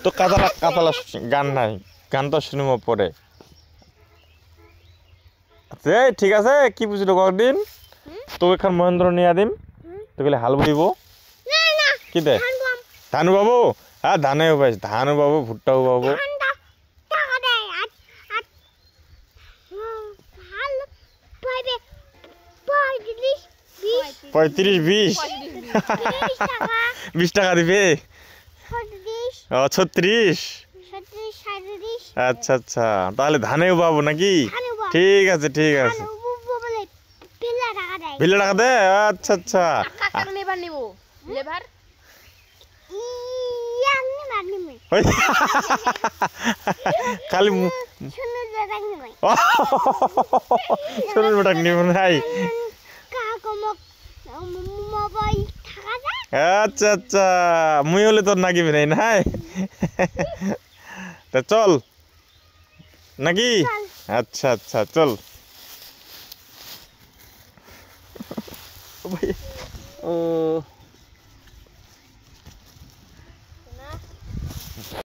তো কাতালা গান নাই, গান তো শুনবো পরে। ঠিক আছে, কি বুঝলো কদিন তোকে এখন মহেন্দ্র নিয়ে দিম, তোকে হাল বইব কি দে ধানু বাবু। হ্যাঁ ধানেও পাইস, ধানও পাবো ভুট্টাও পাবো। 35-20 20 টাকা দিবে। 36। আচ্ছা আচ্ছা, তাহলে ধানেও পাবো নাকি? ঠিক আছে ঠিক আছে, বিলে টাকা দে। আচ্ছা আচ্ছা, খালি শোনেন বেটাক নিব নাই। আচ্ছা আচ্ছা, মুই হলে তোর নাকিবি নাই নাই। তা চল নাকি? আচ্ছা আচ্ছা চল। ও